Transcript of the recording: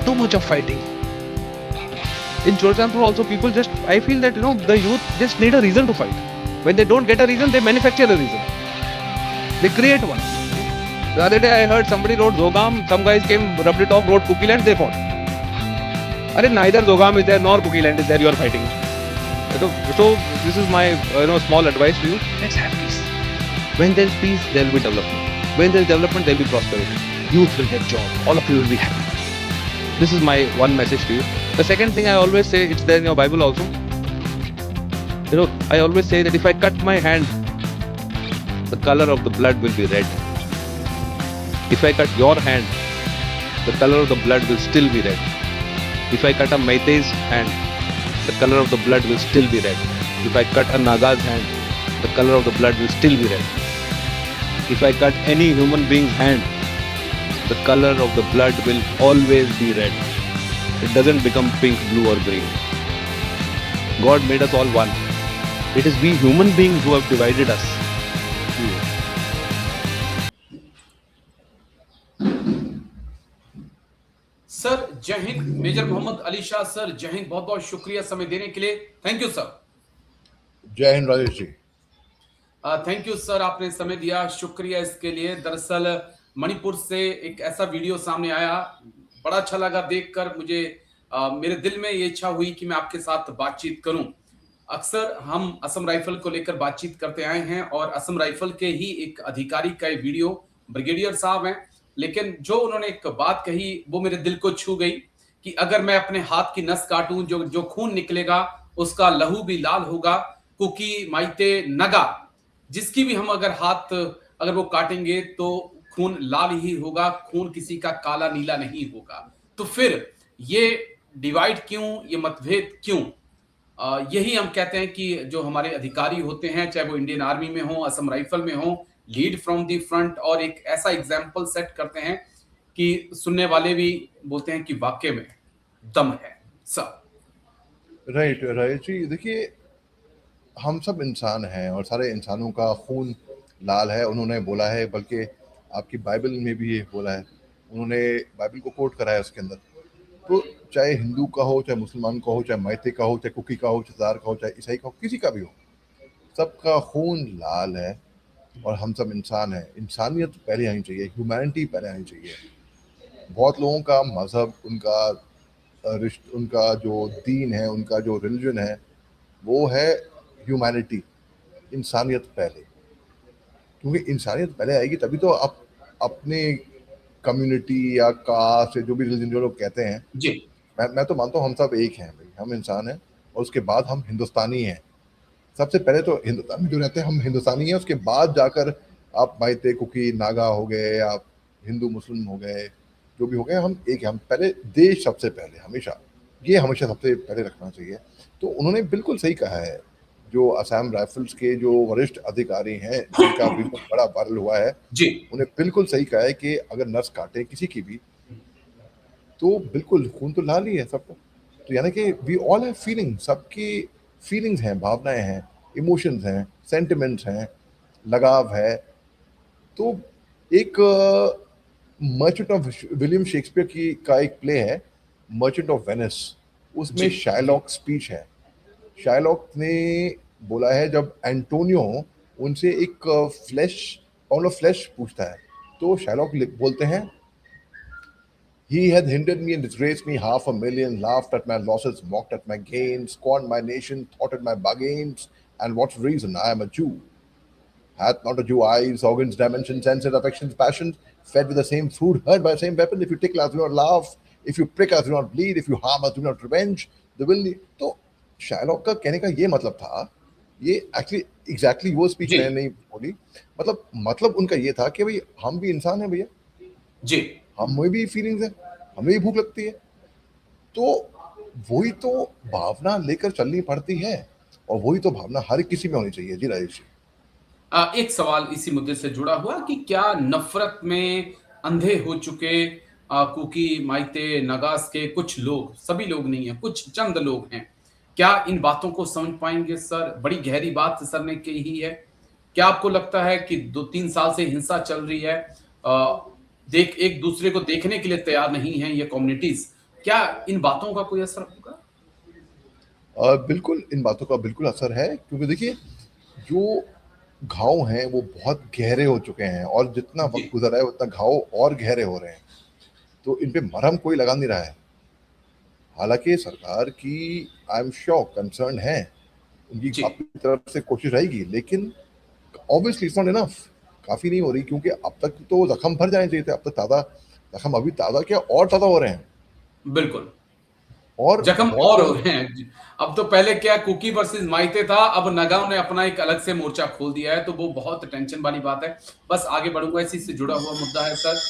too much of fighting. In Chorchandpur also, people just, I feel that, the youth just need a reason to fight. When they don't get a reason, they manufacture a reason. They create one. The other day I heard somebody wrote Zogam, some guys came, rubbed it off, wrote Kukiland, they fought. Neither Zogam is there nor Kukiland is there, you are fighting. So this is my small advice to you. Let's have peace. When there is peace, there will be development. When there is development, there will be prosperity. Youth will get job. All of you will be happy. This is my one message to you. The second thing I always say, it's there in your Bible also. I always say that if I cut my hand, the color of the blood will be red. If I cut your hand, the color of the blood will still be red. If I cut a Maite's hand, the color of the blood will still be red. If I cut a Naga's hand, the color of the blood will still be red. If I cut any human being's hand, the color of the blood will always be red. It doesn't become pink, blue or green. God made us all one. It is we human beings who have divided us. Sir जय Hind. Major Mohammad Ali Shah sir, जय हिंद। बहुत बहुत शुक्रिया समय देने के लिए। Thank you sir. जय Hind Rajesh ji. Thank you sir, आपने समय दिया, शुक्रिया इसके लिए। दरअसल मणिपुर से एक ऐसा वीडियो सामने आया, बड़ा अच्छा लगा देखकर। मुझे मेरे दिल में ये इच्छा हुई कि मैं आपके साथ बातचीत करूं। अक्सर हम असम राइफल को लेकर बातचीत करते आए हैं और असम राइफल के ही एक अधिकारी का ये वीडियो, ब्रिगेडियर साहब हैं, लेकिन जो उन्होंने एक बात कही वो मेरे दिल को छू गई कि अगर मैं अपने हाथ की नस काटूं, जो खून निकलेगा उसका लहू भी लाल होगा। कुकी, माइते, नगा, जिसकी भी हम अगर हाथ अगर वो काटेंगे तो खून लाल ही होगा, खून किसी का काला नीला नहीं होगा। तो फिर ये डिवाइड क्यों, ये मतभेद क्यों? यही हम कहते हैं कि जो हमारे अधिकारी होते हैं, चाहे वो इंडियन आर्मी में हो, असम राइफल में हो, लीड फ्रॉम द फ्रंट, और एक ऐसा एग्जाम्पल सेट करते हैं कि सुनने वाले भी बोलते हैं कि वाकई में दम है सब। राइट राजेश जी, देखिए हम सब इंसान हैं और सारे इंसानों का खून लाल है, उन्होंने बोला है, बल्कि आपकी बाइबल में भी ये बोला है, उन्होंने बाइबल को कोट करा है उसके अंदर। तो चाहे हिंदू का हो, चाहे मुसलमान का हो, चाहे मैते का हो, चाहे कुकी का हो, चाहे का हो, चाहे ईसाई का हो, किसी का भी हो, सबका खून लाल है और हम सब इंसान हैं। इंसानियत पहले आनी चाहिए, ह्यूमैनिटी पहले आनी चाहिए। बहुत लोगों का मज़हब, उनका जो दीन है, उनका जो रिलीजन है, वो है ह्यूमैनिटी, इंसानियत पहले। क्योंकि इंसानियत पहले आएगी तभी तो आप अपने कम्युनिटी या कास्ट, जो भी रिलीजन जो लोग कहते हैं जी, मैं तो मानता हूँ हम सब एक हैं भाई, हम इंसान हैं और उसके बाद हम हिंदुस्तानी हैं। सबसे पहले तो हिंदुस्तान में जो रहते हैं हम हिंदुस्तानी हैं, उसके बाद जाकर आप माइते, कुकी, नागा हो गए, आप हिंदू मुस्लिम हो गए, जो भी हो गए, हम एक हैं। हम पहले देश सबसे पहले, हमेशा ये हमेशा सबसे पहले रखना चाहिए। तो उन्होंने बिल्कुल सही कहा है, जो असम राइफल्स के जो वरिष्ठ अधिकारी हैं, जिनका वीडियो बड़ा वायरल हुआ है, जी, उन्हें बिल्कुल सही कहा है कि अगर नस काटे किसी की भी तो बिल्कुल खून तो लाल ही है सबको। तो यानी कि वी ऑल हैव फीलिंग्स, सबकी फीलिंग्स हैं, भावनाएं हैं, इमोशंस हैं, सेंटिमेंट्स हैं, लगाव है। तो एक मर्चेंट ऑफ विलियम शेक्सपियर की का एक प्ले है मर्चेंट ऑफ वेनिस, उसमें जी। शायलॉक स्पीच है। शायलॉक ने बोला है, जब एंटोनियो उनसे एक पाउंड ऑफ फ्लेश पूछता है, तो शायलॉक बोलते हैं, He hath hindered me and disgraced me 500,000, laughed at my losses, mocked at my gains, scorned my nation, thwarted my bargains, and what reason? I am a Jew. Hath not a Jew eyes, organs, dimensions, senses, affections, passions, fed with the same food, hurt by the same weapon? If you tickle us, do not laugh. If you prick us, do not bleed. If you harm us, do not revenge. The will. तो Shylock का कहने का ये मतलब था, ये actually exactly वो speech जी। मैंने नहीं बोली, मतलब उनका ये था कि भाई हम भी इंसान हैं भैया, जी, हमें भी फीलिंग्स है, हमें भी भूख लगती है। तो वही तो भावना लेकर चलनी पड़ती है और वही तो भावना हर किसी में होनी चाहिए। जी राजेश जी। एक सवाल इसी मुद्दे से जुड़ा हुआ कि क्या नफरत में अंधे हो चुके कुकी, माइते, नगास के कुछ लोग, सभी लोग नहीं है, कुछ चंद लोग हैं, क्या इन बातों को समझ पाएंगे सर? बड़ी गहरी बात सर ने कही है। क्या आपको लगता है कि 2-3 साल से हिंसा चल रही है, एक दूसरे को देखने के लिए तैयार नहीं है ये कम्युनिटीज, क्या इन बातों का कोई असर होगा? बिल्कुल इन बातों का बिल्कुल असर है, क्योंकि देखिए जो घाव हैं वो बहुत गहरे हो चुके हैं और जितना जी। वक्त गुजर रहा है उतना घाव और गहरे हो रहे हैं, तो इन पे मरहम कोई लगा नहीं रहा है। हालांकि सरकार की आई एम श्योर कंसर्न है, उनकी जी। अपनी तरफ से कोशिश रहेगी, लेकिन ऑब्वियसली इट्स नॉट इनफ, काफी नहीं हो रही, क्योंकि अब तक तो जख्म भर जाने चाहिए थे, अब तक ताज़ा जख्म अभी ताज़ा क्या और ताज़ा हो रहे हैं बिल्कुल। और जख्म बहुत और हो लोग। रहे हैं। जी। अब तो पहले क्या कुकी वर्सेस माइते था, अब नगांव ने अपना एक अलग से मोर्चा खोल दिया है, तो वो बहुत टेंशन वाली बात है। बस आगे बढ़ूंगा, इसी से जुड़ा हुआ मुद्दा है सर।